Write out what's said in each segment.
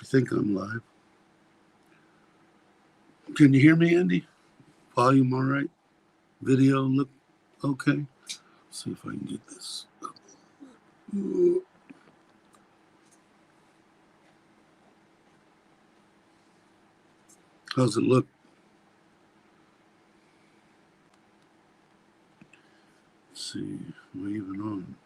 I think I'm live. Can you hear me, Andy? Volume all right? Video look okay? Let's see if I can get this. How's it look? Let's see. Am I even on?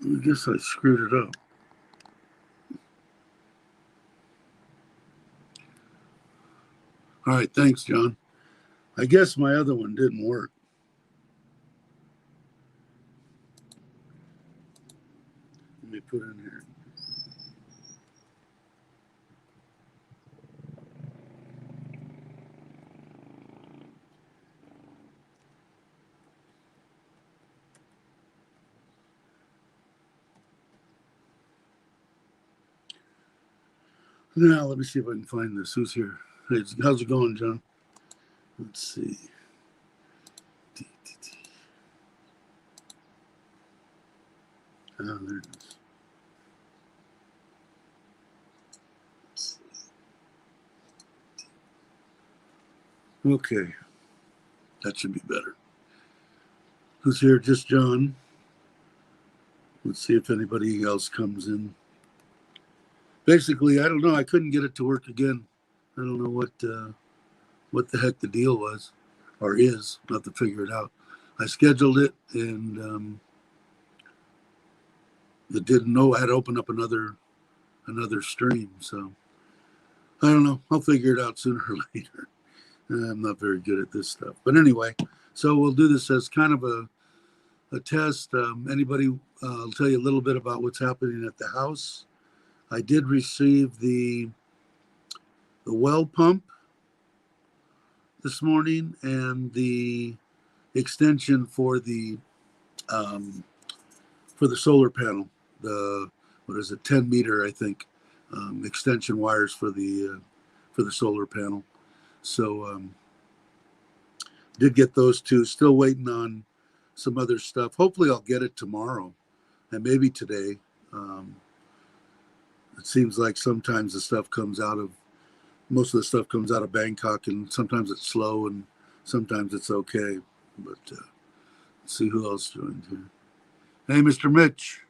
I guess I screwed it up. All right, thanks, John. I guess my other one didn't work. Let me put in here. Now, let me see if I can find this. Who's here? Hey, how's it going, John? Let's see. Oh, there it is. Okay, that should be better. Who's here? Just John. Let's see if anybody else comes in. Basically, I don't know. I couldn't get it to work again. I don't know what the heck the deal was, or is. I'll have to figure it out. I scheduled it, and it didn't know I had to open up another stream. So I don't know. I'll figure it out sooner or later. I'm not very good at this stuff, but anyway. So we'll do this as kind of a test. Anybody? I'll tell you a little bit about what's happening at the house. I did receive the well pump this morning and the extension for the solar panel. The what is it? 10-meter, I think, extension wires for the solar panel. So did get those two. Still waiting on some other stuff. Hopefully, I'll get it tomorrow and maybe today. It seems like sometimes the stuff comes out of most of the stuff comes out of Bangkok, and sometimes it's slow and sometimes it's okay. But let's see who else joined here. Hey, Mr. Mitch.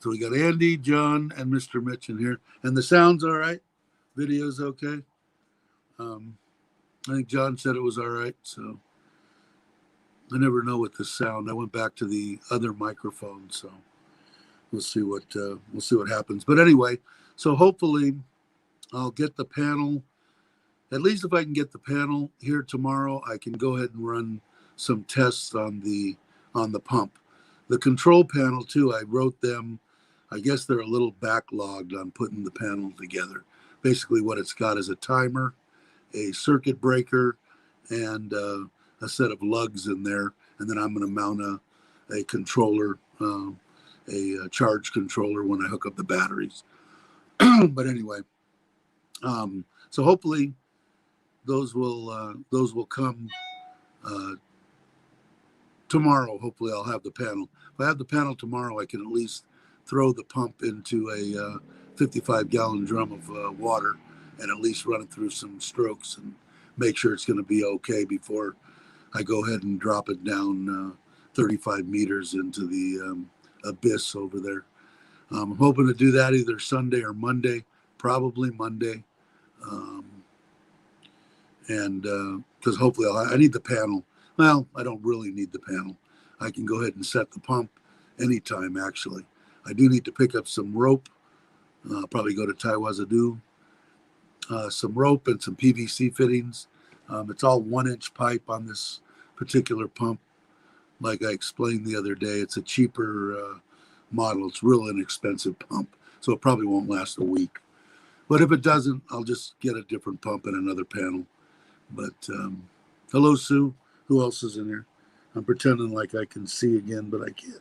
So we got Andy, John, and Mr. Mitch in here. And the sound's all right? Video's okay? I think John said it was all right. So I never know with the sound. I went back to the other microphone, so we'll see what happens. But anyway, so hopefully I'll get the panel. At least if I can get the panel here tomorrow, I can go ahead and run some tests on the pump. The control panel too, I wrote them. I guess they're a little backlogged on putting the panel together. Basically what it's got is a timer, a circuit breaker, and a set of lugs in there. And then I'm going to mount a controller, a charge controller when I hook up the batteries. But anyway, so hopefully those will come tomorrow. Hopefully I'll have the panel. If I have the panel tomorrow, I can at least throw the pump into a 55-gallon drum of water and at least run it through some strokes and make sure it's going to be okay before I go ahead and drop it down 35 meters into the abyss over there. I'm hoping to do that either Sunday or Monday, probably Monday. And because hopefully I need the panel. Well, I don't really need the panel. I can go ahead and set the pump anytime, actually. I do need to pick up some rope. I'll probably go to Taiwazadu. Some rope and some PVC fittings. It's all 1-inch pipe on this particular pump. Like I explained the other day, it's a cheaper model. It's a real inexpensive pump, so it probably won't last a week. But if it doesn't, I'll just get a different pump and another panel. But hello, Sue. Who else is in here? I'm pretending like I can see again, but I can't.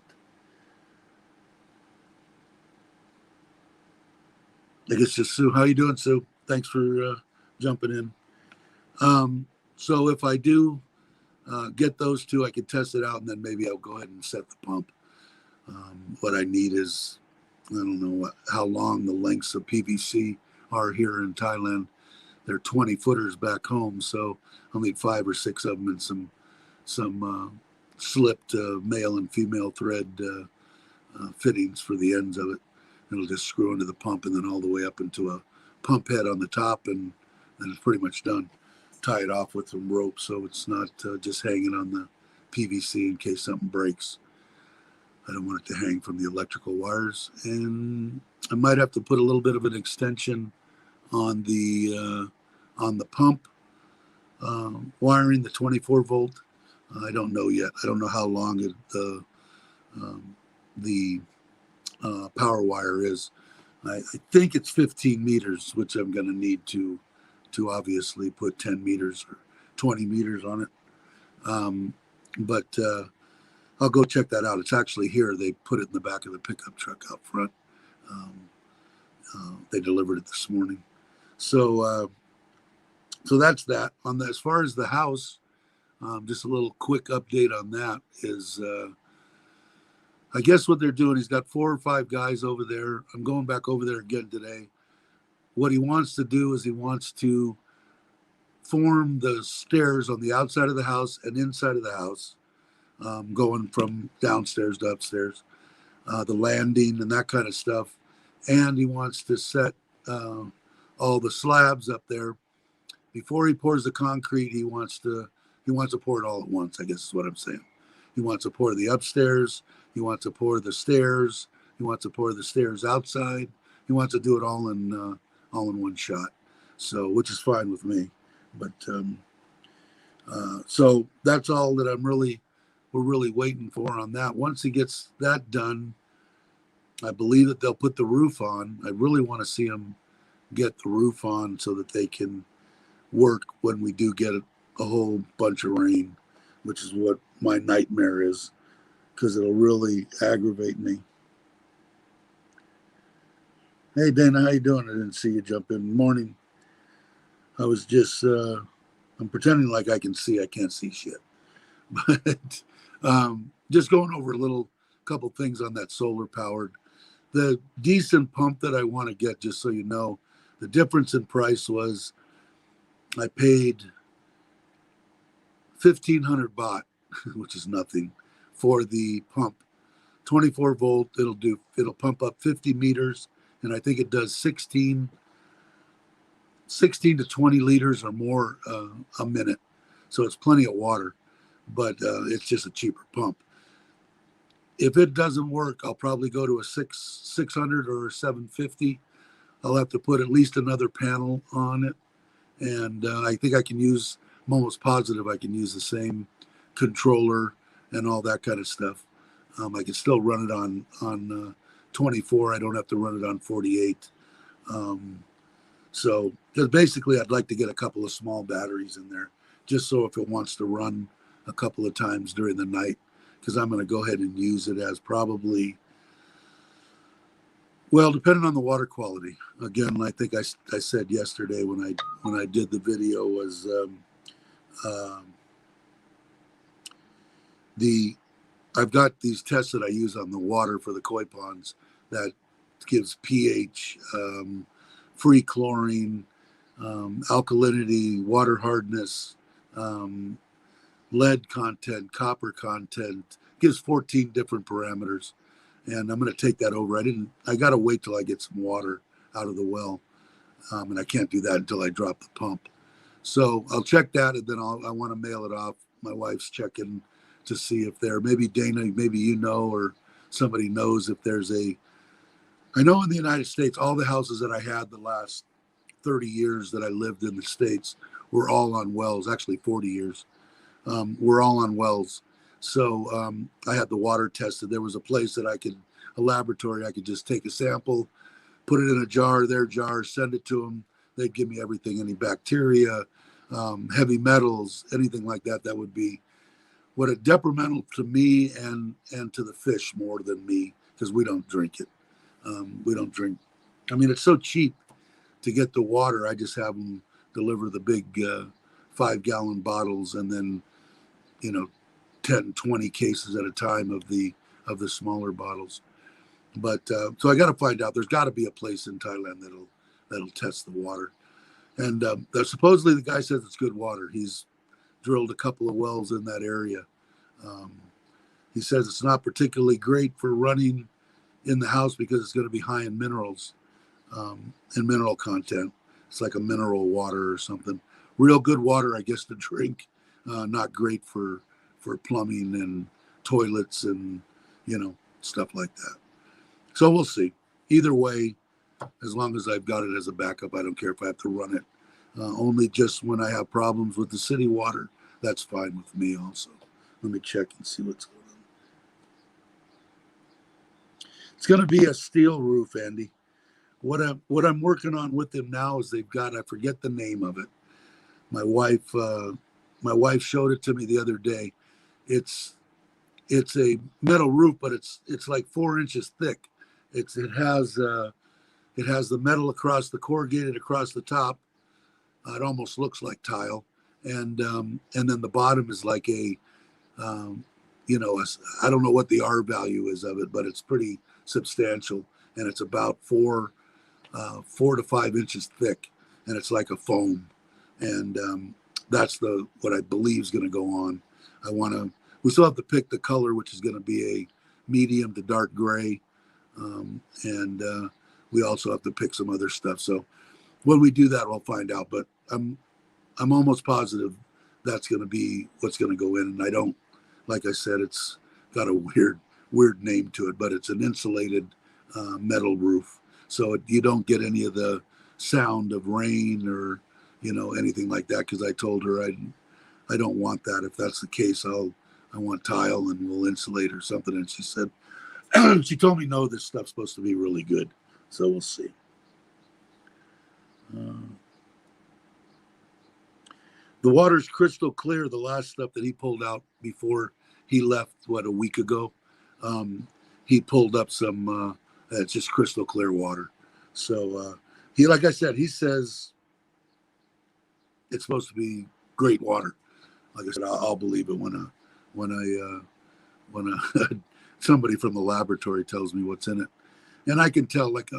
I guess just Sue. How you doing, Sue? Thanks for jumping in. So if I do get those two, I can test it out, and then maybe I'll go ahead and set the pump. What I need is, I don't know how long the lengths of PVC are here in Thailand. They're 20 footers back home, so I'll need 5 or 6 of them and some slipped male and female thread fittings for the ends of it. It'll just screw into the pump and then all the way up into a pump head on the top, and then it's pretty much done. Tie it off with some rope so it's not just hanging on the PVC in case something breaks. I don't want it to hang from the electrical wires, and I might have to put a little bit of an extension on the pump wiring, the 24 volt. I don't know yet. I don't know how long the power wire is. I think it's 15 meters, which I'm going to need to obviously put 10 meters or 20 meters on it. But I'll go check that out. It's actually here. They put it in the back of the pickup truck out front. They delivered it this morning. So that's that. As far as the house, just a little quick update on that is, I guess what they're doing, he's got 4 or 5 guys over there. I'm going back over there again today. What he wants to do is he wants to form the stairs on the outside of the house and inside of the house, going from downstairs to upstairs, the landing and that kind of stuff. And he wants to set all the slabs up there. Before he pours the concrete, he wants to pour it all at once, I guess is what I'm saying. He wants to pour the upstairs. He wants to pour the stairs. He wants to pour the stairs outside. He wants to do it all in one shot. So, which is fine with me. But so that's all that we're really waiting for on that. Once he gets that done, I believe that they'll put the roof on. I really want to see them get the roof on so that they can work when we do get a whole bunch of rain, which is what my nightmare is, because it'll really aggravate me. Hey, Dana, how you doing? I didn't see you jump in. Morning. I was just, I'm pretending like I can see. I can't see shit. But just going over a couple things on that solar powered. The decent pump that I want to get, just so you know, the difference in price was I paid 1,500 baht, which is nothing, for the pump. 24 volt, it'll pump up 50 meters, and I think it does 16 to 20 liters or more a minute. So it's plenty of water, but it's just a cheaper pump. If it doesn't work, I'll probably go to a 600 or a 750. I'll have to put at least another panel on it. And I think I'm almost positive I can use the same controller and all that kind of stuff. I can still run it on 24. I don't have to run it on 48. So just basically, I'd like to get a couple of small batteries in there, just so if it wants to run a couple of times during the night, because I'm going to go ahead and use it as probably, well, depending on the water quality. Again, I think I said yesterday when I did the video was I've got these tests that I use on the water for the koi ponds that gives pH, free chlorine, alkalinity, water hardness, lead content, copper content, gives 14 different parameters. And I'm going to take that over. I got to wait till I get some water out of the well. And I can't do that until I drop the pump. So I'll check that, and then I want to mail it off. My wife's checking to see if maybe Dana, maybe you know, or somebody knows if there's I know in the United States, all the houses that I had the last 30 years that I lived in the States were all on wells, actually 40 years, were all on wells. So I had the water tested. There was a place a laboratory, I could just take a sample, put it in a jar, their jar, send it to them. They'd give me everything, any bacteria, heavy metals, anything like that. That would be what a detrimental to me and to the fish more than me, because we don't drink it. We don't drink. I mean, it's so cheap. to get the water, I just have them deliver the big 5-gallon bottles, and then 10, 20 cases at a time of the smaller bottles. But so I got to find out. There's got to be a place in Thailand that'll test the water. And supposedly the guy says it's good water. He's drilled a couple of wells in that area. He says it's not particularly great for running in the house because it's going to be high in minerals and mineral content. It's like a mineral water or something. Real good water, I guess, to drink. Not great for plumbing and toilets and stuff like that. So we'll see. Either way, as long as I've got it as a backup, I don't care if I have to run it. Only just when I have problems with the city water, that's fine with me also. Let me check and see what's going on. It's going to be a steel roof, Andy. What I'm working on with them now is they've got, I forget the name of it. My wife showed it to me the other day. It's a metal roof, but it's like 4 inches thick. It has the metal across the corrugated across the top. It almost looks like tile, and then the bottom is like I don't know what the R value is of it, but it's pretty substantial, and it's about 4 to 5 inches thick, and it's like a foam, and that's what I believe is going to go on. We still have to pick the color, which is going to be a medium to dark gray. And we also have to pick some other stuff. So when we do that, we'll find out. But I'm almost positive that's going to be what's going to go in. And I don't, like I said, it's got a weird name to it, but it's an insulated metal roof. So you don't get any of the sound of rain or anything like that. Because I told her I don't want that. If that's the case, I want tile and we'll insulate or something. And she said. She told me, no, this stuff's supposed to be really good. So we'll see. The water's crystal clear. The last stuff that he pulled out before he left, a week ago, he pulled up some, it's just crystal clear water. So like I said, he says it's supposed to be great water. Like I said, I'll believe it when somebody from the laboratory tells me what's in it. And I can tell, like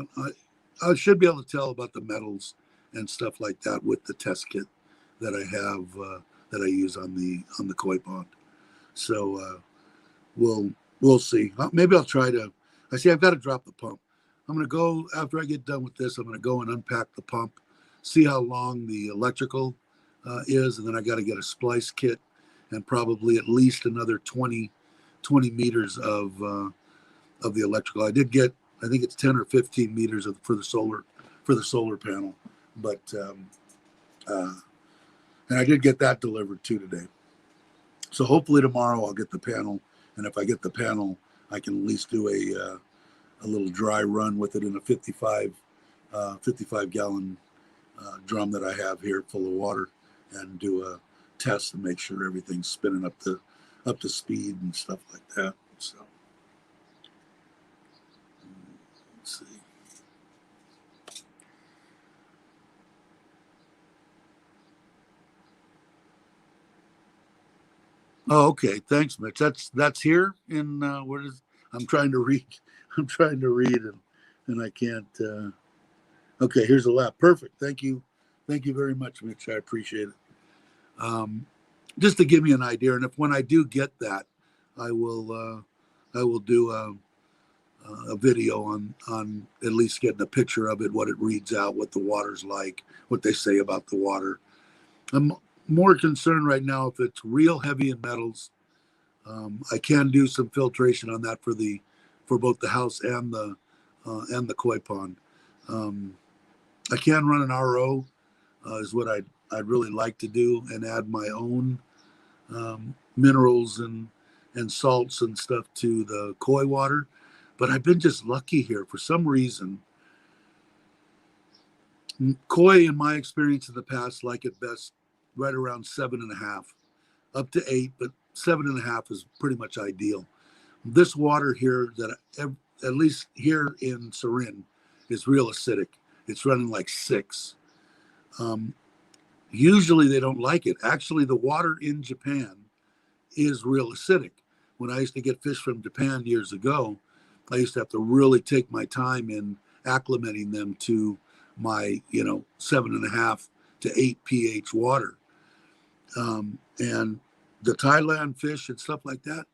I should be able to tell about the metals and stuff like that with the test kit that I have that I use on the koi pond. So we'll see. Maybe I'll try to. I've got to drop the pump. I'm going to go after I get done with this. I'm going to go and unpack the pump, see how long the electrical is, and then I got to get a splice kit and probably at least another 20 meters of the electrical. I did get, I think it's 10 or 15 meters for the solar panel, but and I did get that delivered too today. So hopefully tomorrow I'll get the panel, and if I get the panel, I can at least do a little dry run with it in a 55 gallon drum that I have here full of water, and do a test and make sure everything's spinning up to speed and stuff like that. So let's see. Oh, okay. Thanks, Mitch. That's here in what is? I'm trying to read. And I can't. Okay, here's a lap. Perfect. Thank you very much, Mitch. I appreciate it. Just to give me an idea, and when I do get that, I will do a video on at least getting a picture of it, what it reads out, what the water's like, what they say about the water. I'm more concerned right now if it's real heavy in metals. I can do some filtration on that for both the house and the koi pond. I can run an RO, is what I'd really like to do, and add my own minerals and salts and stuff to the koi water. But I've been just lucky here for some reason. Koi, in my experience in the past, like it best right around 7.5, up to 8, but 7.5 is pretty much ideal. This water here, that at least here in Surin, is real acidic. it's running like 6. Usually they don't like it. Actually, the water in Japan is real acidic. When I used to get fish from Japan years ago, I used to have to really take my time in acclimating them to my, 7.5 to 8 pH water. And the Thailand fish and stuff like that,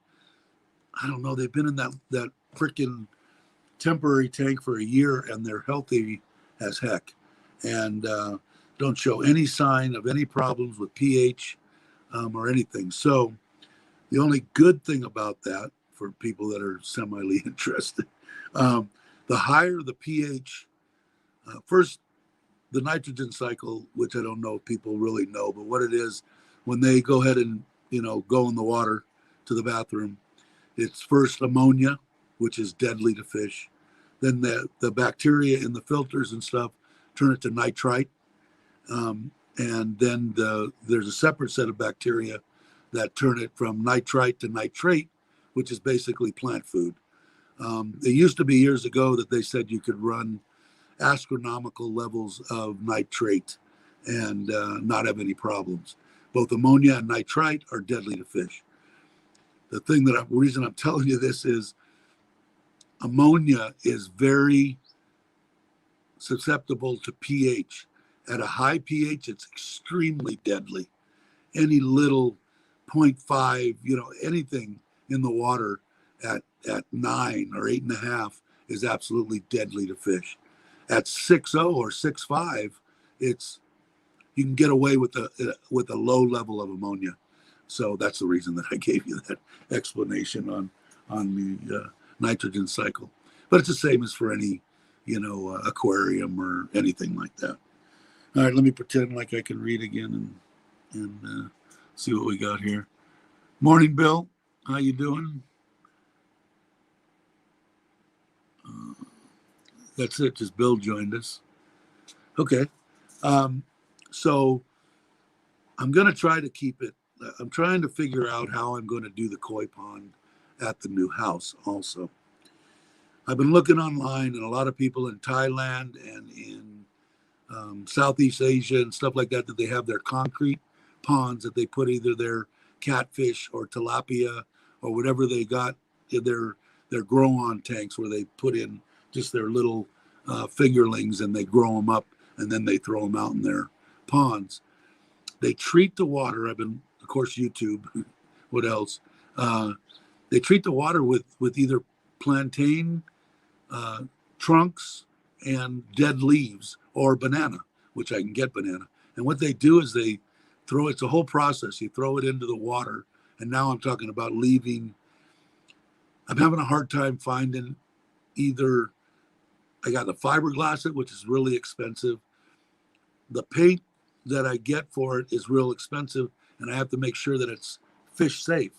I don't know. They've been in that freaking temporary tank for a year, and they're healthy as heck, and don't show any sign of any problems with pH or anything. So the only good thing about that, for people that are semi interested, the higher the pH, first, the nitrogen cycle, which I don't know if people really know, but what it is, when they go ahead and, go in the water to the bathroom, it's first ammonia, which is deadly to fish. Then the bacteria in the filters and stuff turn it to nitrite. And then there's a separate set of bacteria that turn it from nitrite to nitrate, which is basically plant food. It used to be years ago that they said you could run astronomical levels of nitrate and not have any problems. Both ammonia and nitrite are deadly to fish. The reason I'm telling you this is ammonia is very susceptible to pH. At a high pH, it's extremely deadly. Any little 0.5, anything in the water at 9 or 8.5 is absolutely deadly to fish. At 6.0 or 6.5, you can get away with a low level of ammonia. So that's the reason that I gave you that explanation on the nitrogen cycle. But it's the same as for any, aquarium or anything like that. All right, let me pretend like I can read again and see what we got here. Morning, Bill. How you doing? That's it. Just Bill joined us. Okay. So I'm going to try to keep it. I'm trying to figure out how I'm going to do the koi pond at the new house also. I've been looking online, and a lot of people in Thailand and in Southeast Asia and stuff like that they have their concrete ponds that they put either their catfish or tilapia or whatever they got in their grow-on tanks, where they put in just their little fingerlings and they grow them up and then they throw them out in their ponds. They treat the water. Of course, YouTube. What else? They treat the water with either plantain trunks and dead leaves or banana, which I can get banana. And what they do is they throw, it's a whole process. You throw it into the water. And now I'm talking about leaving. I'm having a hard time finding either. I got the fiberglass it, which is really expensive. The paint that I get for it is real expensive, and I have to make sure that it's fish safe.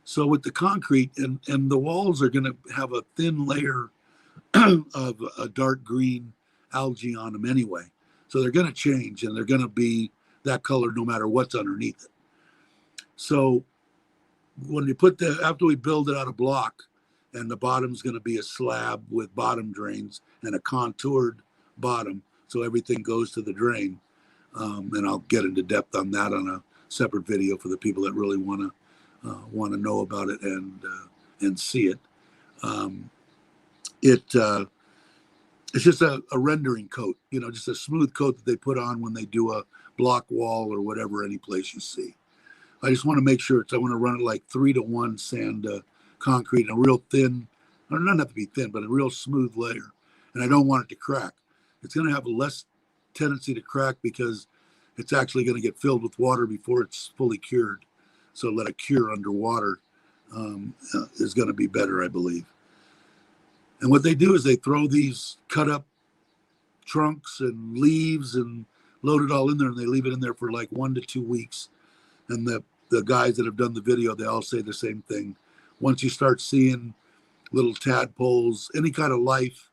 So with the concrete, and the walls are going to have a thin layer of a dark green algae on them anyway. So they're going to change, and they're going to be that color no matter what's underneath it. So when you after we build it out of block, and the bottom's going to be a slab with bottom drains and a contoured bottom, so everything goes to the drain. And I'll get into depth on that on a separate video for the people that really want to know about it and see it. It's just a rendering coat, just a smooth coat that they put on when they do a block wall or whatever, any place you see. I just want to make sure I want to run it like 3-to-1 sand concrete, and a real thin, or not have to be thin, but a real smooth layer. And I don't want it to crack. It's going to have a less tendency to crack because it's actually going to get filled with water before it's fully cured. So let it cure underwater is going to be better, I believe. And what they do is they throw these cut up trunks and leaves and load it all in there, and they leave it in there for like 1 to 2 weeks. And the guys that have done the video, they all say the same thing. Once you start seeing little tadpoles, any kind of life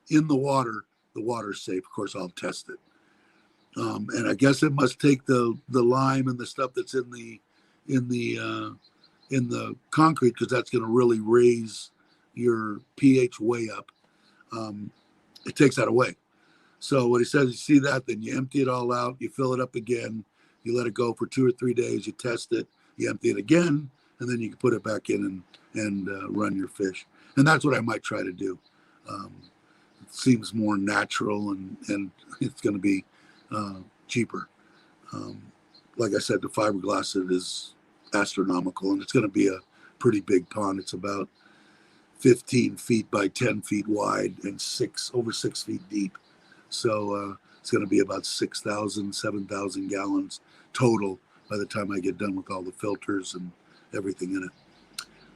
in the water's safe. Of course, I'll test it. And I guess it must take the lime and the stuff that's in the concrete, because that's going to really raise your pH way up. It takes that away. So what he says, you see that, then you empty it all out, you fill it up again, you let it go for 2 or 3 days, you test it, you empty it again, and then you can put it back in and run your fish. And that's what I might try to do. It seems more natural, and it's going to be cheaper. Um, like I said, the fiberglass it is astronomical, and it's going to be a pretty big pond. It's about 15 feet by 10 feet wide and over 6 feet deep. So it's going to be about 6,000, 7,000 gallons total by the time I get done with all the filters and everything in it.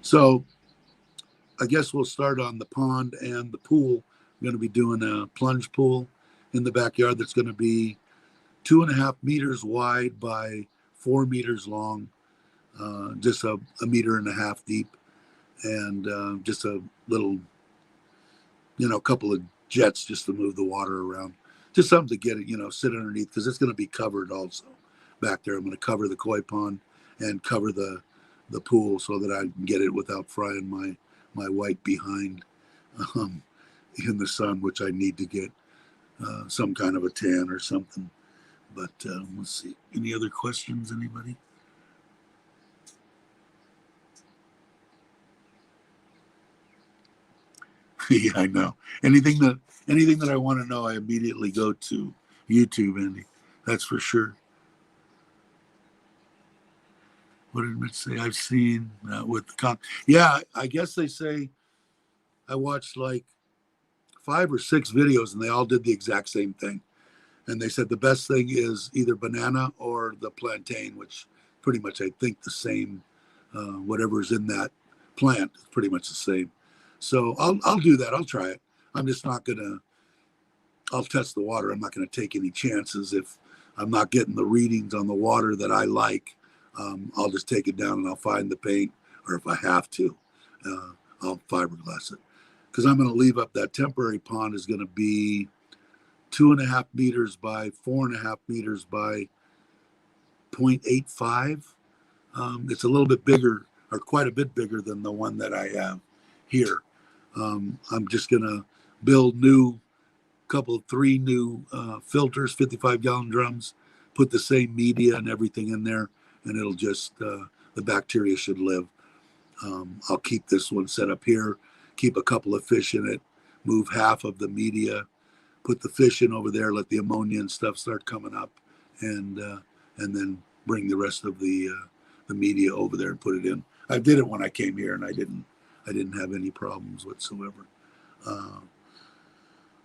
So I guess we'll start on the pond and the pool. I'm going to be doing a plunge pool in the backyard that's going to be 2.5 meters wide by 4 meters long, just a 1.5 meters deep, and just a little, couple of jets just to move the water around. Just something to get it, sit underneath, because it's going to be covered also back there. I'm going to cover the koi pond and cover the pool so that I can get it without frying my white behind in the sun, which I need to get some kind of a tan or something. But let's see. Any other questions, anybody? Yeah, I know. Anything that I want to know, I immediately go to YouTube, Andy. That's for sure. What did Mitch say? I've seen with the yeah, I guess they say I watched like 5 or 6 videos and they all did the exact same thing. And they said the best thing is either banana or the plantain, which pretty much I think the same, whatever's in that plant is pretty much the same. So I'll do that. I'll try it. I'm just not gonna. I'll test the water. I'm not gonna take any chances if I'm not getting the readings on the water that I like. I'll just take it down and I'll find the paint, or if I have to, I'll fiberglass it. Because I'm going to leave up that temporary pond is going to be 2.5 meters by 4.5 meters by 0.85. It's a little bit bigger, or quite a bit bigger than the one that I have here. I'm just going to build 3 new filters, 55-gallon drums, put the same media and everything in there, and it'll just, the bacteria should live. I'll keep this one set up here, keep a couple of fish in it, move half of the media, put the fish in over there, let the ammonia and stuff start coming up, and then bring the rest of the media over there and put it in. I did it when I came here, and I didn't have any problems whatsoever.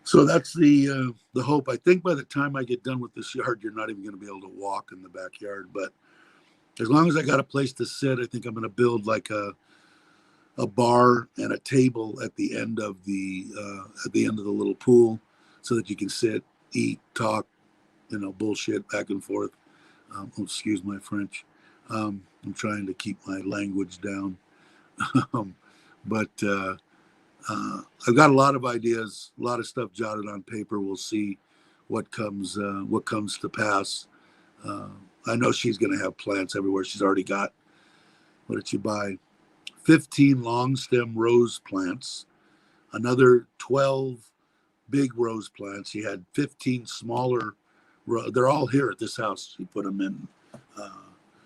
So that's the hope. I think by the time I get done with this yard, you're not even going to be able to walk in the backyard. But as long as I got a place to sit, I think I'm going to build like a bar and a table at the end of the little pool, so that you can sit, eat, talk, bullshit back and forth. Excuse my French. I'm trying to keep my language down, but I've got a lot of ideas, a lot of stuff jotted on paper. We'll see what comes to pass. I know she's going to have plants everywhere. She's already got, what did she buy? 15 long stem rose plants, another 12 big rose plants. She had 15 smaller. They're all here at this house. She put them in.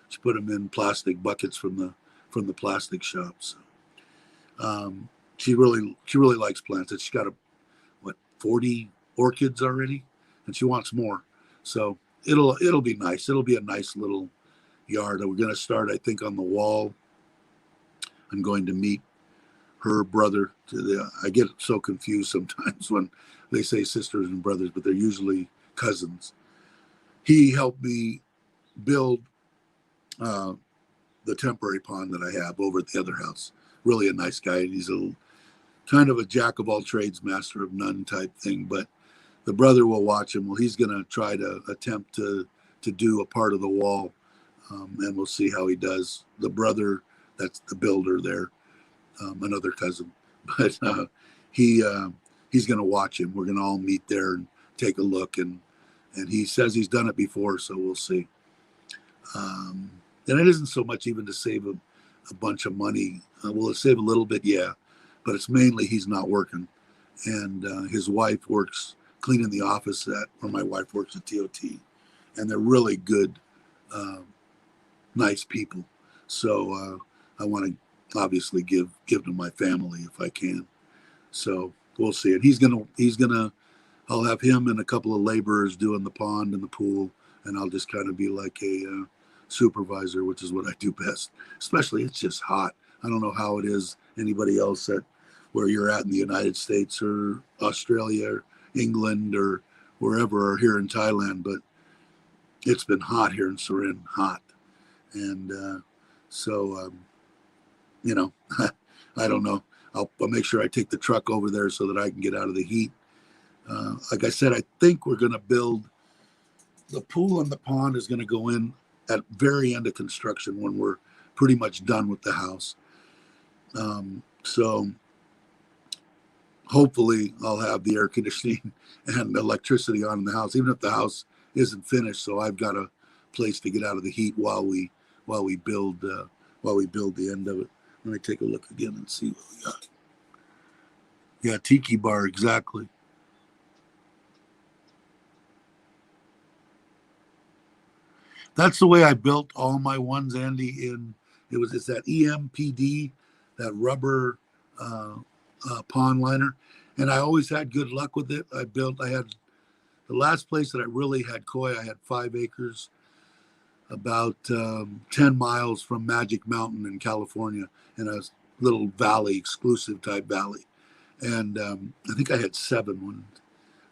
She put them in plastic buckets from the plastic shops. She really likes plants. She's got 40 orchids already, and she wants more. So it'll be nice. It'll be a nice little yard. We're going to start, I think, on the wall. I'm going to meet her brother. I get so confused sometimes when they say sisters and brothers, but they're usually cousins. He helped me build the temporary pond that I have over at the other house. Really a nice guy. And he's kind of a jack of all trades, master of none type thing. But the brother will watch him. Well, he's going to try to attempt to do a part of the wall, and we'll see how he does. The brother, that's the builder there, another cousin, but he's going to watch him. We're going to all meet there and take a look, and he says he's done it before, so we'll see. And it isn't so much even to save a bunch of money. Will it save a little bit? Yeah, but it's mainly he's not working, and his wife works cleaning the office at where my wife works at TOT, and they're really good, uh, nice people. So I want to obviously give to my family if I can. So we'll see. And he's gonna I'll have him and a couple of laborers doing the pond and the pool, and I'll just kind of be like a supervisor, which is what I do best. Especially, it's just hot. I don't know how it is anybody else at where you're at in the United States or Australia or England or wherever, or here in Thailand, but it's been hot here in Surin, hot. And so, you know, I don't know. I'll make sure I take the truck over there so that I can get out of the heat. Like I said, I think we're going to build the pool and the pond is going to go in at very end of construction when we're pretty much done with the house. So hopefully I'll have the air conditioning and electricity on in the house, even if the house isn't finished. So I've got a place to get out of the heat while we build the end of it. Let me take a look again and see what we got. Yeah, tiki bar, exactly. That's the way I built all my ones, Andy. It's that EMPD, that rubber pond liner, and I always had good luck with it. I had the last place that I really had koi. I had 5 acres, about 10 miles from Magic Mountain in California, in a little valley, exclusive type valley. And I think I had 7.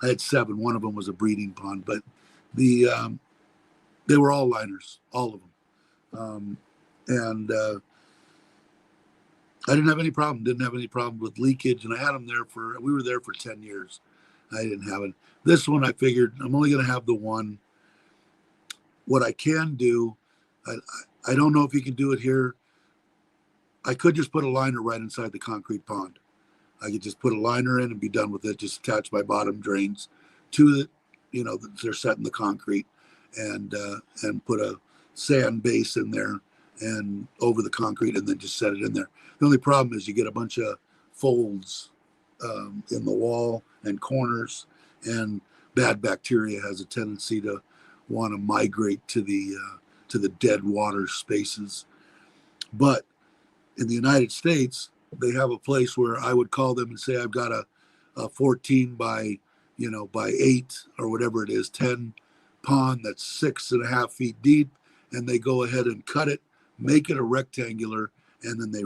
I had 7. One of them was a breeding pond, but they were all liners, all of them. And I didn't have any problem. Didn't have any problem with leakage, and I had them there we were there for 10 years. I didn't have it. This one, I figured I'm only going to have the one. What I can do, I don't know if you can do it here. I could just put a liner right inside the concrete pond. I could just put a liner in and be done with it. Just attach my bottom drains to it. They're set in the concrete, and put a sand base in there and over the concrete, and then just set it in there. The only problem is you get a bunch of folds in the wall and corners, and bad bacteria has a tendency to want to migrate to the dead water spaces. But in the United States, they have a place where I would call them and say, I've got a 14 by 8 or whatever it is, 10 pond that's 6.5 feet deep, and they go ahead and cut it, make it a rectangular, and then they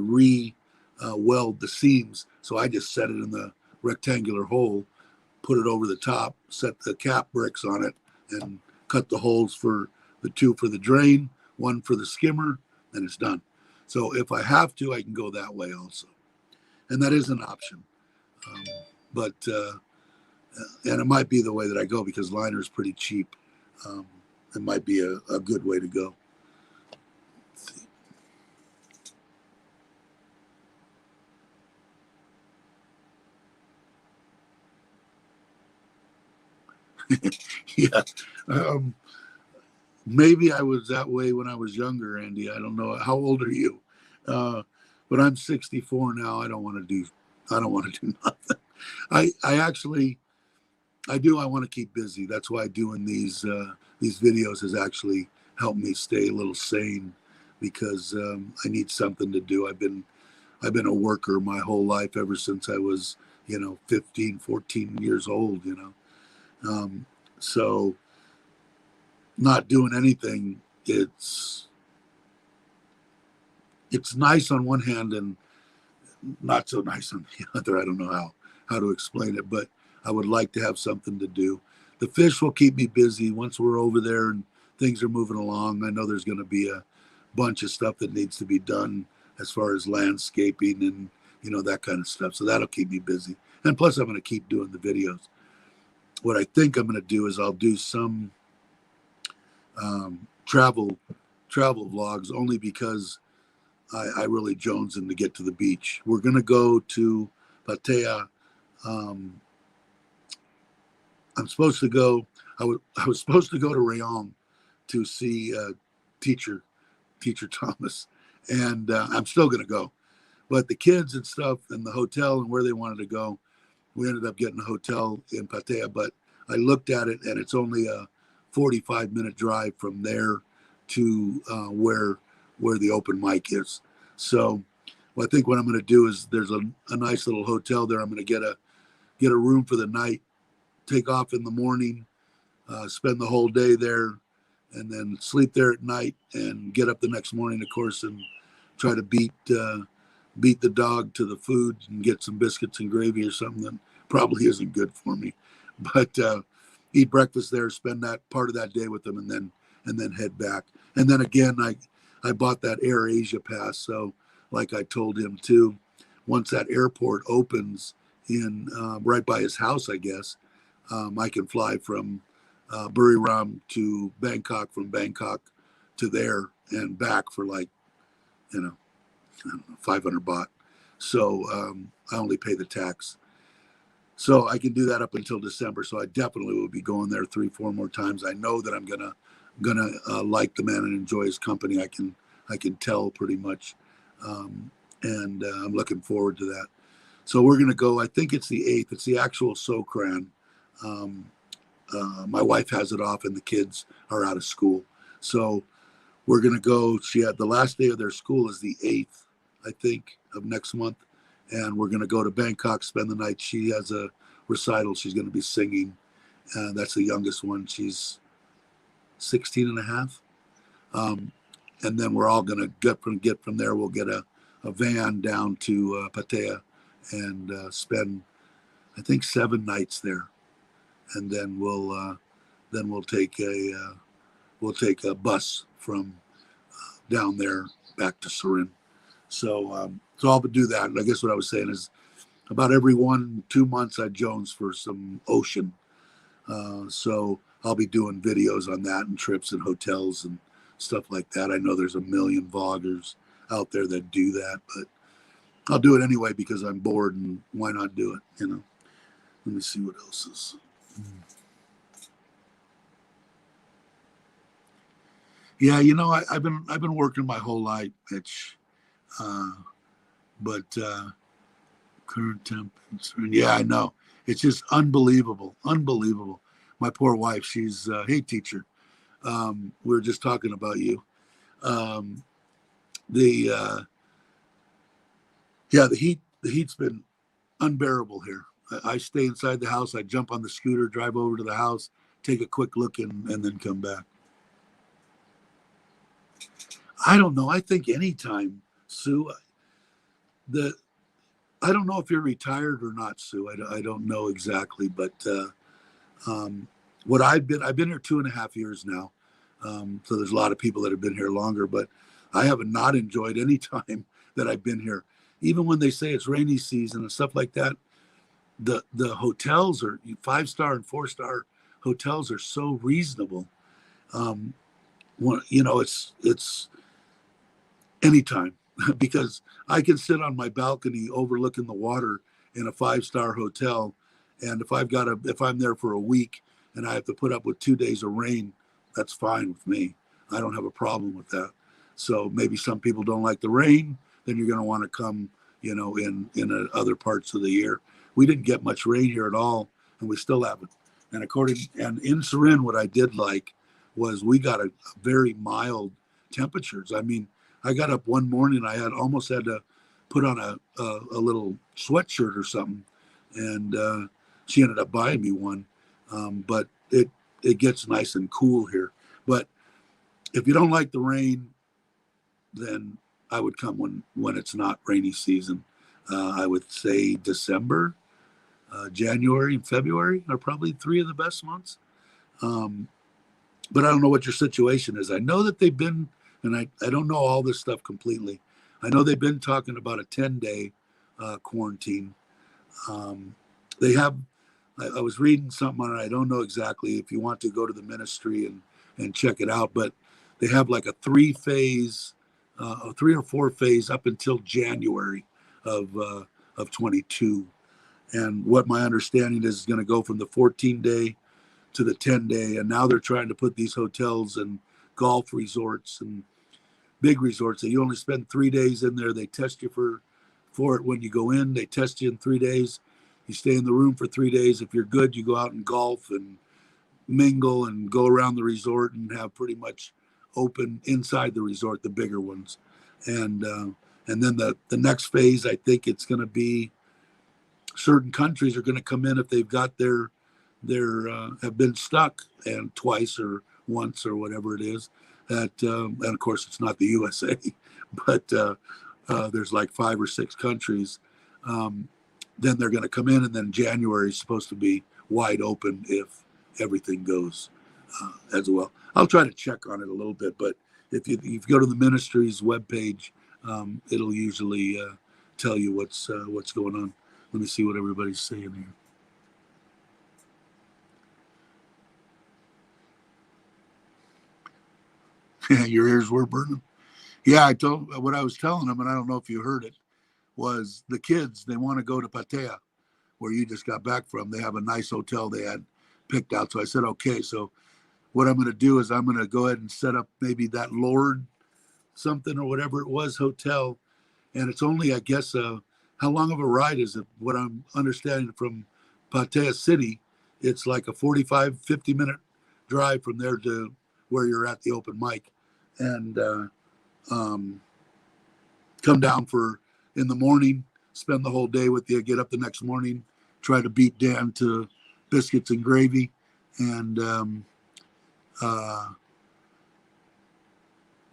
weld the seams. So I just set it in the rectangular hole, put it over the top, set the cap bricks on it, and cut the holes for the 2 for the drain, 1 for the skimmer, and it's done. So if I have to, I can go that way also. And that is an option. But and it might be the way that I go because liner is pretty cheap. It might be a good way to go. Yeah. Maybe I was that way when I was younger, Andy. I don't know. How old are you? But I'm 64 now. I don't want to do nothing. I actually, I do. I want to keep busy. That's why doing these videos has actually helped me stay a little sane, because I need something to do. I've been a worker my whole life, ever since I was 15, 14 years old. So not doing anything, it's nice on one hand and not so nice on the other. I don't know how to explain it, but I would like to have something to do. The fish will keep me busy once we're over there and things are moving along. I know there's going to be a bunch of stuff that needs to be done as far as landscaping and that kind of stuff. So that'll keep me busy. And plus, I'm going to keep doing the videos. What I think I'm going to do is I'll do some travel vlogs, only because I really jonesing to get to the beach. We're going to go to Pattaya. I'm supposed to go. I was supposed to go to Rayong to see teacher Thomas, and I'm still going to go. But the kids and stuff and the hotel and where they wanted to go, we ended up getting a hotel in Pattaya. But I looked at it, and it's only a 45-minute drive from there to where the open mic is. So I think what I'm going to do is there's a nice little hotel there. I'm going to get a room for the night, take off in the morning, spend the whole day there, and then sleep there at night and get up the next morning, of course, and try to beat the dog to the food and get some biscuits and gravy or something that probably isn't good for me. But eat breakfast there, spend that part of that day with them, and then head back. And then again, I bought that Air Asia pass. So like I told him too, once that airport opens in right by his house, I guess, I can fly from Buriram to Bangkok, from Bangkok to there and back for like, I don't know, 500 baht. So I only pay the tax. So I can do that up until December. So I definitely will be going there 3-4 more times. I know that I'm gonna like the man and enjoy his company. I can tell pretty much, and I'm looking forward to that. So we're gonna go. I think it's the 8th. It's the actual Sokran. My wife has it off, and the kids are out of school. So we're gonna go. She had the last day of their school is the 8th, I think, of next month. And we're going to go to Bangkok, spend the night. She has a recital. She's going to be singing. That's the youngest one. She's 16 and a half. And then we're all going to get from there. We'll get a van down to Pattaya and spend, I think, 7 nights there. And then we'll take a bus from down there back to Surin. So I'll do that. And I guess what I was saying is about every 1-2 months I Jones for some ocean. So I'll be doing videos on that and trips and hotels and stuff like that. I know there's a million vloggers out there that do that, but I'll do it anyway because I'm bored, and why not do it? Let me see what else is. Yeah, I've been working my whole life, Mitch. But current temp, yeah, I know. It's just unbelievable. My poor wife, she's hey teacher. We were just talking about you. The heat's been unbearable here. I stay inside the house. I jump on the scooter, drive over to the house, take a quick look, and then come back. I don't know. I think anytime, Sue. I don't know if you're retired or not, Sue. I don't know exactly, but what I've been here 2.5 years now. So there's a lot of people that have been here longer, but I have not enjoyed any time that I've been here. Even when they say it's rainy season and stuff like that, the hotels are 5-star and 4-star hotels are so reasonable. It's anytime. Because I can sit on my balcony overlooking the water in a 5-star hotel, and if I'm there for a week and I have to put up with 2 days of rain, that's fine with me. I don't have a problem with that. So maybe some people don't like the rain, then you're going to want to come, in other parts of the year. We didn't get much rain here at all, and we still haven't. And in Surin, what I did like was we got a very mild temperatures. I mean, I got up one morning, I almost had to put on a little sweatshirt or something, and she ended up buying me one. But it gets nice and cool here. But if you don't like the rain, then I would come when it's not rainy season. I would say December, January, and February are probably 3 of the best months. But I don't know what your situation is. I know that they've been. And I don't know all this stuff completely. I know they've been talking about a 10-day quarantine. They have, I was reading something on it. I don't know exactly. If you want to go to the ministry and check it out, but they have like a 3 or 4 phase up until January of 22. And what my understanding is going to go from the 14-day to the 10-day. And now they're trying to put these hotels and golf resorts and big resorts that you only spend 3 days in there. They test you for it when you go in. They test you in 3 days. You stay in the room for 3 days. If you're good, you go out and golf and mingle and go around the resort and have pretty much open inside the resort, the bigger ones. And then the next phase, I think it's going to be certain countries are going to come in if they've got their have been stuck and twice or once or whatever it is. That and of course it's not the USA, but there's like 5 or 6 countries. Then they're going to come in, and then January is supposed to be wide open if everything goes as well. I'll try to check on it a little bit, but if you go to the ministry's webpage, it'll usually tell you what's going on. Let me see what everybody's saying here. Your ears were burning. Yeah, I told what I was telling them, and I don't know if you heard it, was the kids, they want to go to Pattaya, where you just got back from. They have a nice hotel they had picked out. So I said, okay, so what I'm going to do is I'm going to go ahead and set up maybe that Lord something or whatever it was hotel. And it's only, I guess, how long of a ride is it? What I'm understanding from Pattaya City, it's like a 45, 50-minute drive from there to where you're at the open mic. And come down for in the morning, spend the whole day with you, get up the next morning, try to beat Dan to biscuits and gravy, and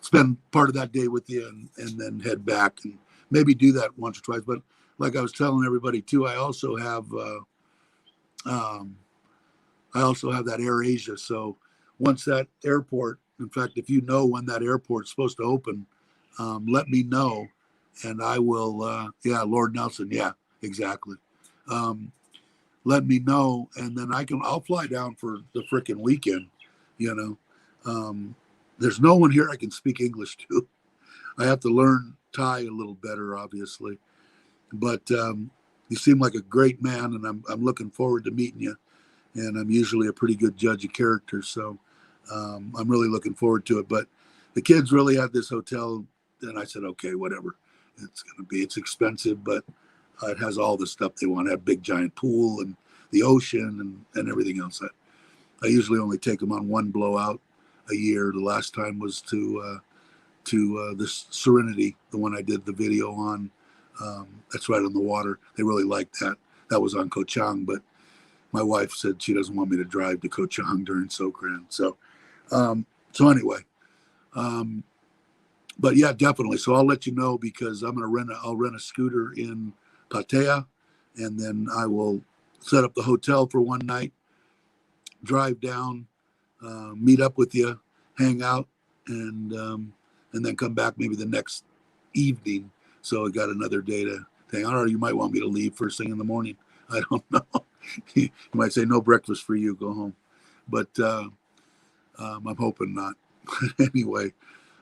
spend part of that day with you, and then head back and maybe do that once or twice. But like I was telling everybody too, I also have that Air Asia. So once that airport, in fact, if you know when that airport's supposed to open, let me know, and I will. Yeah, Lord Nelson. Yeah, exactly. Let me know, and then I'll fly down for the frickin' weekend. You know, there's no one here I can speak English to. I have to learn Thai a little better, obviously. But you seem like a great man, and I'm looking forward to meeting you. And I'm usually a pretty good judge of character, so I'm really looking forward to it. But the kids really had this hotel, and I said, okay, whatever. It's expensive, but it has all the stuff they want. Have big giant pool and the ocean and everything else. I usually only take them on one blowout a year. The last time was to this Serenity, the one I did the video on. That's right on the water. They really liked that. That was on Koh Chang, but my wife said she doesn't want me to drive to Koh Chang during Sokran. So anyway, but yeah, definitely. So I'll let you know, because I'll rent a scooter in Pattaya, and then I will set up the hotel for one night, drive down, meet up with you, hang out, and then come back maybe the next evening. So I got another day to think. I don't know, you might want me to leave first thing in the morning. I don't know. You might say no breakfast for you, go home. But I'm hoping not. Anyway,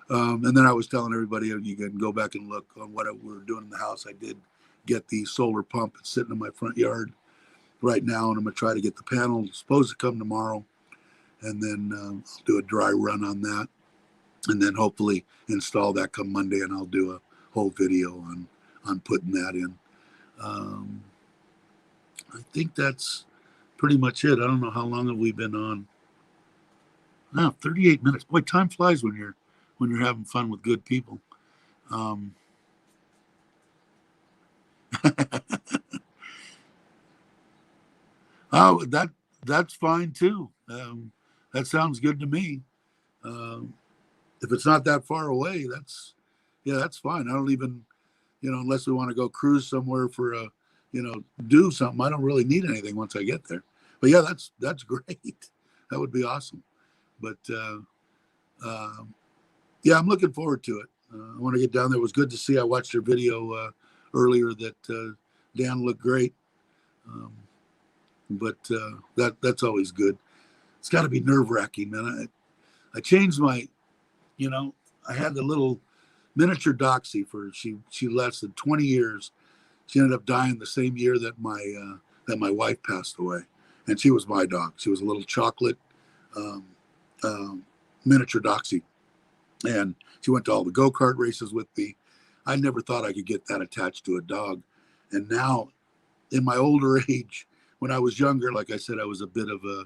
and then I was telling everybody, you can go back and look on what we were doing in the house. I did get the solar pump. It's sitting in my front yard right now, and I'm going to try to get the panel. It's supposed to come tomorrow, and then I'll do a dry run on that, and then hopefully install that come Monday, and I'll do a whole video on putting that in. I think that's pretty much it. I don't know how long have we been on. 38 minutes. Boy, time flies when you're having fun with good people. Oh, that's fine too. That sounds good to me. If it's not that far away, that's fine. I don't even, unless we want to go cruise somewhere for do something. I don't really need anything once I get there. But yeah, that's great. That would be awesome. But yeah, I'm looking forward to it. I want to get down there. It was good to see. I watched your video earlier that Dan looked great. But that's always good. It's got to be nerve-wracking, man. I changed my, I had the little miniature Doxy she lasted 20 years. She ended up dying the same year that my wife passed away, and she was my dog. She was a little chocolate miniature Doxy, and she went to all the go-kart races with me. I never thought I could get that attached to a dog, and now in my older age, when I was younger, like I said, I was a bit of a,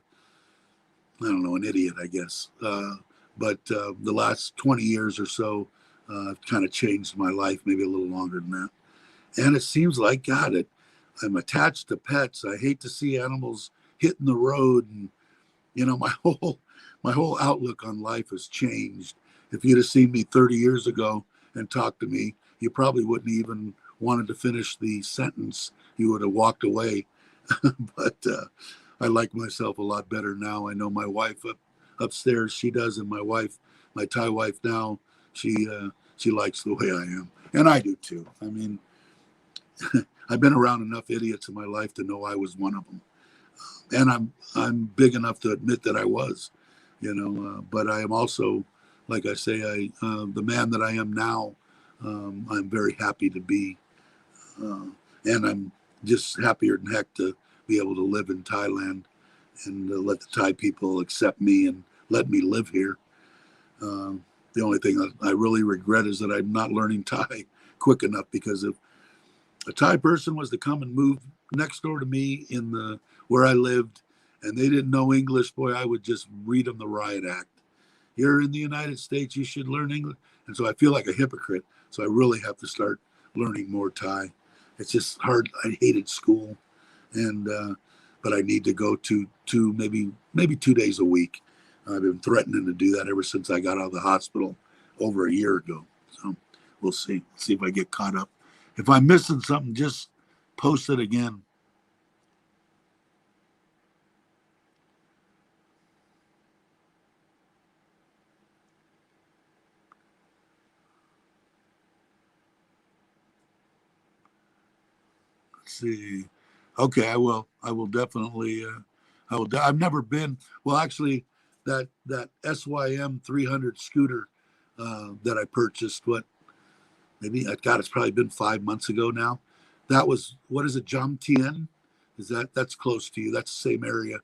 I don't know, an idiot, I guess. But the last 20 years or so, kind of changed my life, maybe a little longer than that. And it seems like, God, I'm attached to pets. I hate to see animals hitting the road, and my whole outlook on life has changed. If you'd have seen me 30 years ago and talked to me, you probably wouldn't even wanted to finish the sentence. You would have walked away. But I like myself a lot better now. I know my wife upstairs, she does, and my Thai wife now, she likes the way I am, and I do too. I mean, I've been around enough idiots in my life to know I was one of them, and I'm big enough to admit that I was, But I am also, like I say, the man that I am now. I'm very happy to be, and I'm just happier than heck to be able to live in Thailand and let the Thai people accept me and let me live here. The only thing that I really regret is that I'm not learning Thai quick enough, because if a Thai person was to come and move next door to me in the where I lived and they didn't know English, boy, I would just read them the riot act. You're in the United States, you should learn English. And so I feel like a hypocrite. So I really have to start learning more Thai. It's just hard. I hated school, and but I need to go to maybe 2 days a week. I've been threatening to do that ever since I got out of the hospital over a year ago. So we'll see if I get caught up. If I'm missing something, just post it again. Let's see. Okay, I will. I will definitely. I've never been. Well, actually, that SYM 300 scooter that I purchased. Maybe God, it's probably been 5 months ago now. That was, what is it, Jomtien? That's close to you? That's the same area.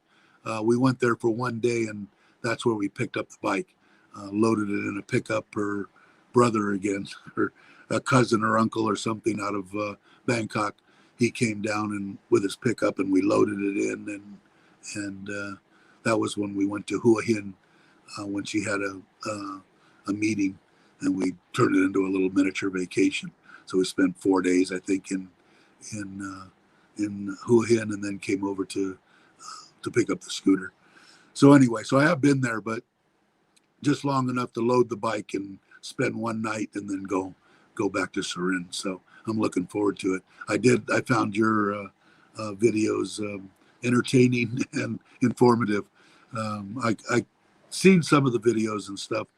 We went there for one day, and that's where we picked up the bike, loaded it in a pickup. Her brother again, or a cousin or uncle or something out of Bangkok. He came down and with his pickup, and we loaded it in, and that was when we went to Hua Hin when she had a meeting, and we turned it into a little miniature vacation. So we spent 4 days, I think, in Hua Hin, and then came over to pick up the scooter. So anyway, so I have been there, but just long enough to load the bike and spend one night, and then go back to Surin. So I'm looking forward to it. I found your videos entertaining and informative. I seen some of the videos and stuff.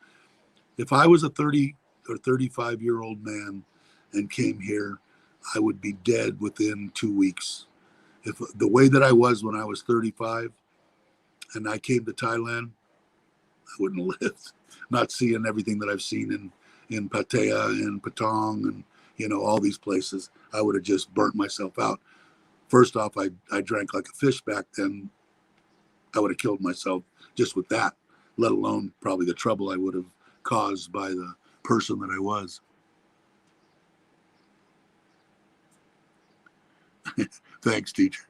If I was a 30 or 35-year-old man and came here, I would be dead within 2 weeks. If the way that I was when I was 35 and I came to Thailand, I wouldn't have lived. Not seeing everything that I've seen in Pattaya and Patong and all these places, I would have just burnt myself out. First off, I drank like a fish back then. I would have killed myself just with that, let alone probably the trouble I would have caused by the person that I was. Thanks, teacher.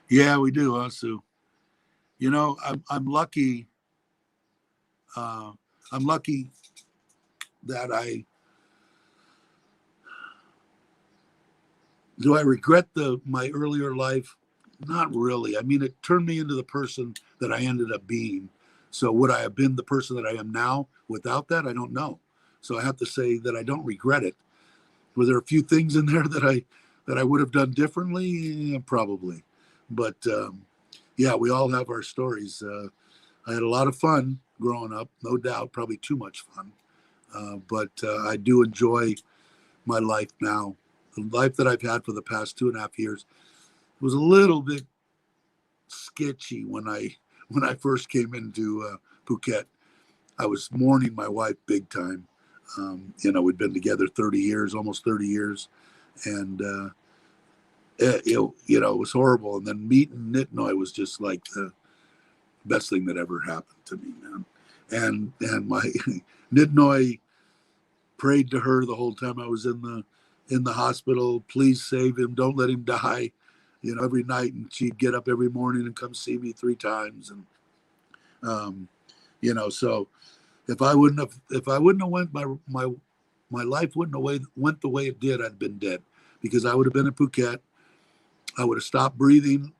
Yeah, we do, huh, Sue? I'm lucky. Uh, I'm lucky that do I regret my earlier life? Not really. I mean, it turned me into the person that I ended up being. So would I have been the person that I am now without that? I don't know. So I have to say that I don't regret it. Were there a few things in there that I would have done differently? Yeah, probably. But yeah, we all have our stories. I had a lot of fun growing up, no doubt, probably too much fun. But I do enjoy my life now. The life that I've had for the past 2.5 years was a little bit sketchy when I first came into Phuket. I was mourning my wife big time. We'd been together 30 years, almost 30 years, and it was horrible. And then meeting Nitnoy was just like the best thing that ever happened to me, man. And my Nitnoy prayed to her the whole time I was in in the hospital. Please save him. Don't let him die. Every night, and she'd get up every morning and come see me 3 times. And so if I wouldn't have went, my life wouldn't have went the way it did. I'd been dead, because I would have been in Phuket. I would have stopped breathing.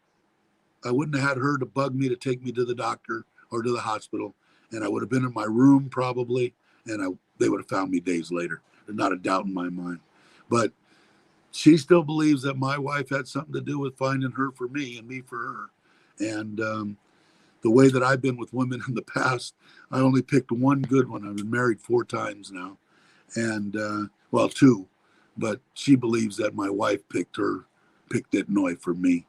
I wouldn't have had her to bug me to take me to the doctor or to the hospital, and I would have been in my room probably, and they would have found me days later. There's not a doubt in my mind. But she still believes that my wife had something to do with finding her for me and me for her. And the way that I've been with women in the past, I only picked one good one. I've been married 4 times now, and well, 2, but she believes that my wife picked it Noi for me.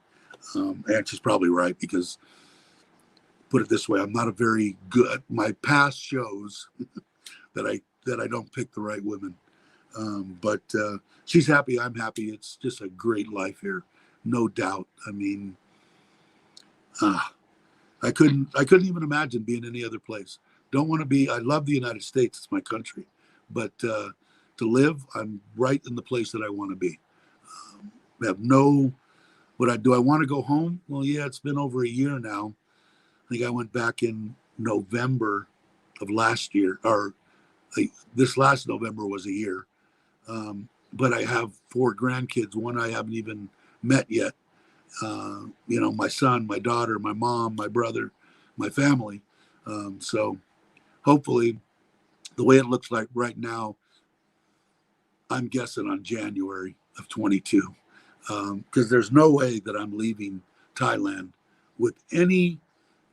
And she's probably right, because, put it this way, I'm not a very good. My past shows that I don't pick the right women. But she's happy. I'm happy. It's just a great life here, no doubt. I mean, I couldn't even imagine being any other place. Don't want to be. I love the United States. It's my country, but to live, I'm right in the place that I want to be. I have no. Do I want to go home? Well, yeah, it's been over a year now. I think I went back in November of last year, or this last November was a year. But I have 4 grandkids. One I haven't even met yet. My son, my daughter, my mom, my brother, my family. So hopefully, the way it looks like right now, I'm guessing on January of 22. Because there's no way that I'm leaving Thailand with anything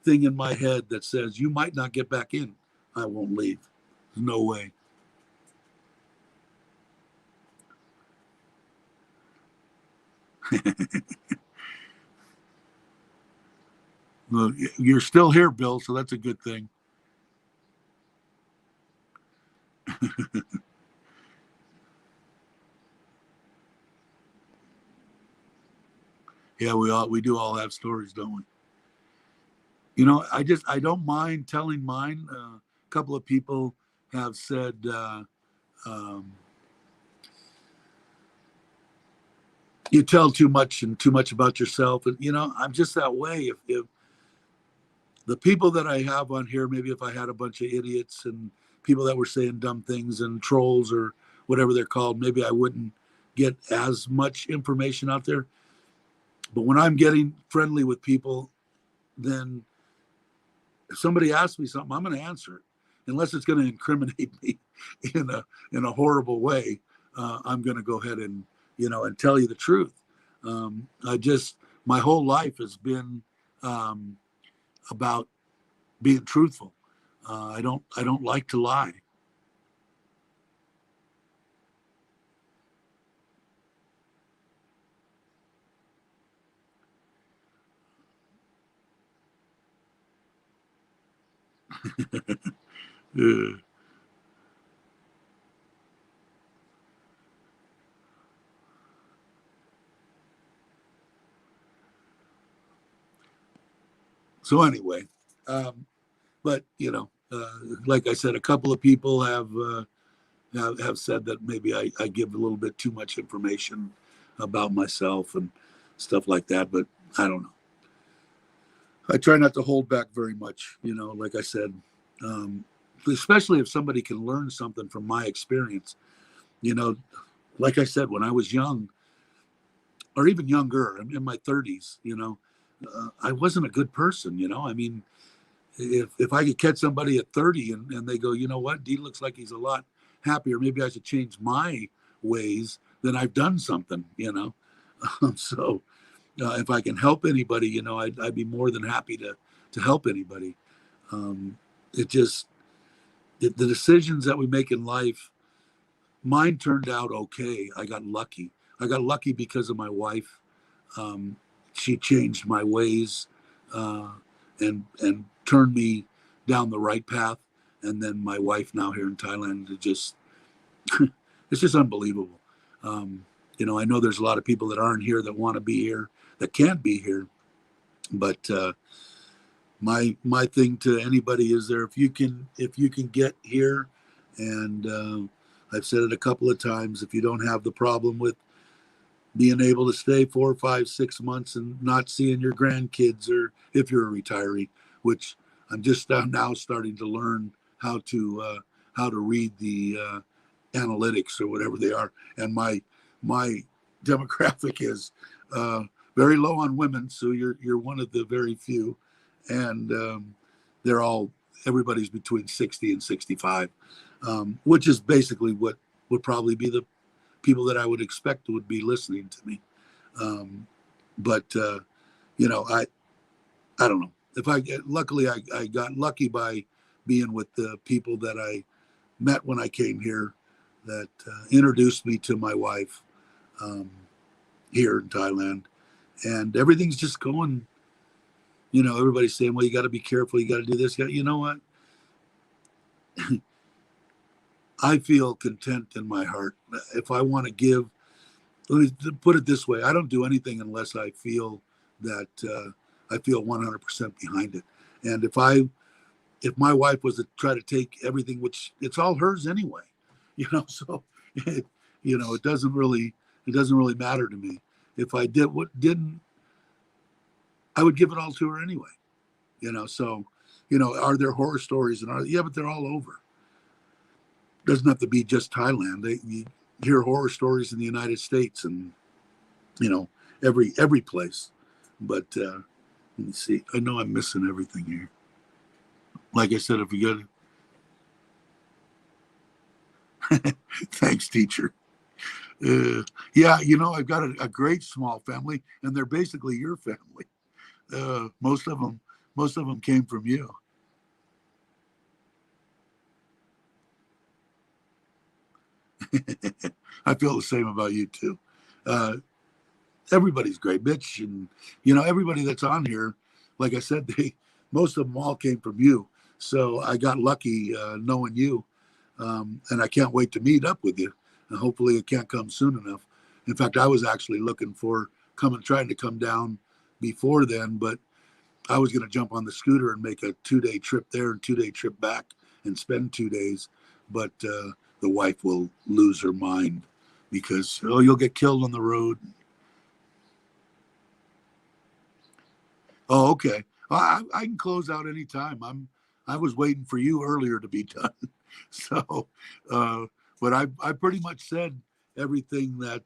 in my head that says you might not get back in. I won't leave. There's no way. Well, you're still here, Bill, so that's a good thing. Yeah, we do all have stories, don't we? I don't mind telling mine. A couple of people have said, um, you tell too much and too much about yourself. And, I'm just that way. If the people that I have on here, maybe if I had a bunch of idiots and people that were saying dumb things and trolls or whatever they're called, maybe I wouldn't get as much information out there. But when I'm getting friendly with people, then if somebody asks me something, I'm going to answer it, unless it's going to incriminate me in a horrible way. I'm going to go ahead and tell you the truth. My whole life has been about being truthful. I don't like to lie. Uh, so anyway, but like I said, a couple of people have said that maybe I give a little bit too much information about myself and stuff like that. But I don't know. I try not to hold back very much. Like I said, especially if somebody can learn something from my experience. You know, like I said, when I was young, or even younger, I'm in my 30s. I wasn't a good person. I mean, if I could catch somebody at 30 and they go, you know what, Dee looks like he's a lot happier. Maybe I should change my ways. Then I've done something. So if I can help anybody, I'd be more than happy to help anybody. It just the decisions that we make in life. Mine turned out okay. I got lucky. I got lucky because of my wife. She changed my ways and turned me down the right path. And then my wife now here in Thailand, it's just unbelievable. I know there's a lot of people that aren't here that want to be here, that can't be here. But my thing to anybody is there, if you can get here, and I've said it a couple of times. If you don't have the problem with being able to stay 4, 5, 6 months and not seeing your grandkids, or if you're a retiree, which I'm just now starting to learn how to read the analytics or whatever they are, and my demographic is very low on women, so you're one of the very few, and they're all everybody's between 60 and 65, which is basically what would probably be the people that I would expect would be listening to me. But you know, I don't know if I get luckily I got lucky by being with the people that I met when I came here that introduced me to my wife here in Thailand, and everything's just going. You know, everybody's saying, "Well, you got to be careful. You got to do this." You know what? I feel content in my heart. If I want to give, let me put it this way: I don't do anything unless I feel that I feel 100% behind it. And if my wife was to try to take everything, which it's all hers anyway, you know, so you know, it doesn't really matter to me. If I did what didn't, I would give it all to her anyway, you know. So, you know, are there horror stories? And yeah, but they're all over. Doesn't have to be just Thailand. You hear horror stories in the United States, and you know, every place. But let me see. I know I'm missing everything here. Like I said, if you got thanks, teacher. Yeah, you know, I've got a great small family, and they're basically your family. Most of them came from you. I feel the same about you too. Uh, Everybody's great, Mitch, and you know everybody that's on here. Like I said, most of them all came from you. So I got lucky knowing you, and I can't wait to meet up with you. And hopefully, it can't come soon enough. In fact, I was actually looking for trying to come down before then, but I was going to jump on the scooter and make a 2-day trip there and 2-day trip back and spend 2 days. But the wife will lose her mind because you'll get killed on the road. Oh, okay. Well, I can close out anytime. I was waiting for you earlier to be done. So, uh, but I pretty much said everything that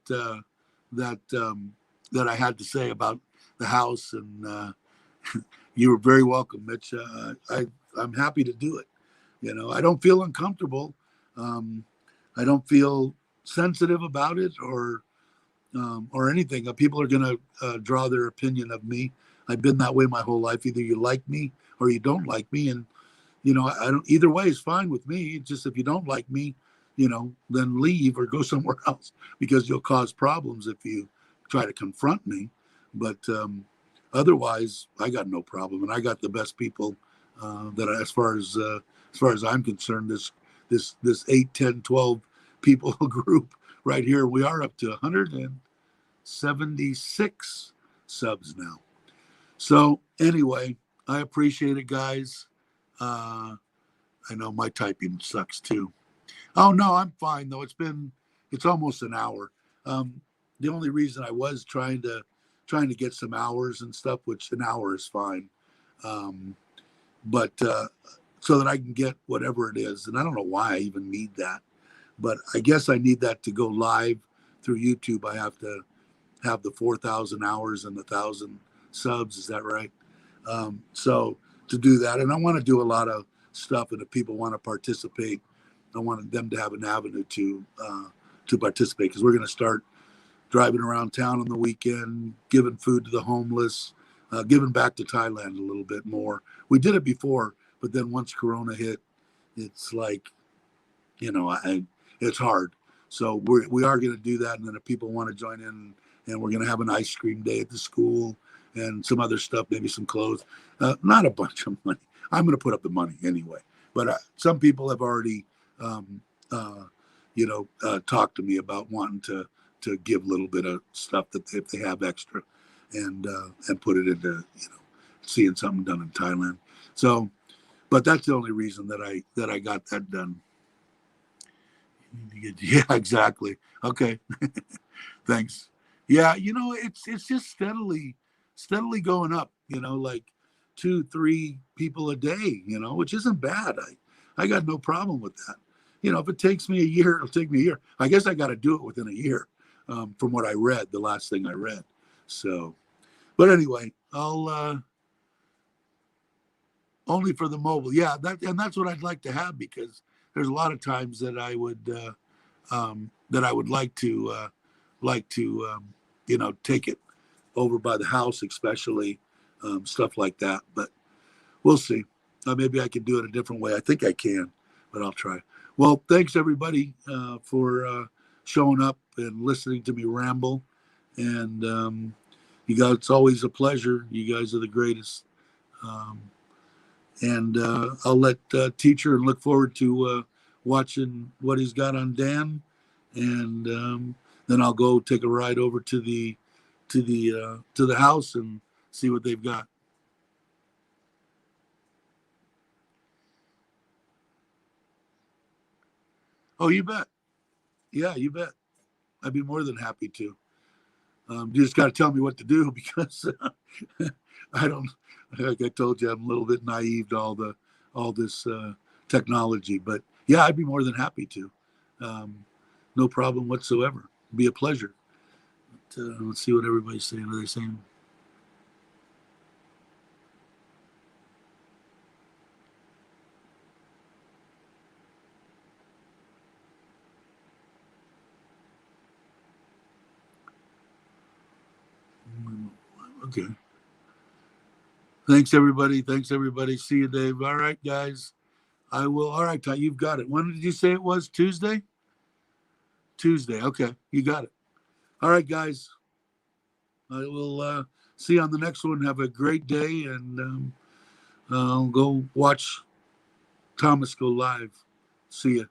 I had to say about the house, and you were very welcome, Mitch. I'm happy to do it. You know, I don't feel uncomfortable. Um, I don't feel sensitive about it or anything. People are going to draw their opinion of me. I've been that way my whole life. Either you like me or you don't like me, and you know I don't. Either way is fine with me. It's just if you don't like me, you know, then leave or go somewhere else because you'll cause problems if you try to confront me. But otherwise, I got no problem, and I got the best people that as far as I'm concerned. This 8, 10, 12 people group right here. We are up to 176 subs now. So anyway, I appreciate it, guys. Uh, I know my typing sucks too. Oh no, I'm fine though. It's almost an hour. The only reason I was trying to get some hours and stuff, which an hour is fine. Um, but so that I can get whatever it is, and I don't know why I even need that, but I guess I need that to go live through YouTube. I have to have the 4,000 hours and 1,000 subs. Is that right? So to do that, and I want to do a lot of stuff, and if people want to participate, I want them to have an avenue to participate, because we're going to start driving around town on the weekend, giving food to the homeless, giving back to Thailand a little bit more. We did it before, but then once Corona hit, it's like, you know, it's hard. So we are going to do that, and then if people want to join in, and we're going to have an ice cream day at the school and some other stuff, maybe some clothes. Not a bunch of money. I'm going to put up the money anyway. But some people have already, talked to me about wanting to give a little bit of stuff that if they have extra, and put it into seeing something done in Thailand. So, but that's the only reason that I got that done. Yeah, exactly. Okay. Thanks. Yeah, it's just steadily going up, like 2, 3 people a day, which isn't bad. I got no problem with that. If it takes me a year, it'll take me a year. I guess I got to do it within a year, from what I read, the last thing I read. So, but anyway, I'll only for the mobile. Yeah, that's what I'd like to have, because there's a lot of times that I would like to take it over by the house, especially stuff like that. But we'll see. Maybe I can do it a different way. I think I can, but I'll try. Well, thanks everybody for showing up and listening to me ramble. And you guys, it's always a pleasure. You guys are the greatest. Um, and I'll let Teacher and look forward to watching what he's got on Dan, and then I'll go take a ride over to the house and see what they've got. Oh, you bet. Yeah, you bet. I'd be more than happy to. You just got to tell me what to do, because I don't. Like I told you, I'm a little bit naive to all this technology. But yeah, I'd be more than happy to. No problem whatsoever. It'd be a pleasure. But, let's see what everybody's saying. Are they saying? Okay. Thanks everybody. Thanks everybody. See you, Dave. All right, guys. I will. All right, Ty, you've got it. When did you say it was? Tuesday? Tuesday. Okay, you got it. All right, guys. I will see you on the next one. Have a great day, and I'll go watch Thomas go live. See ya.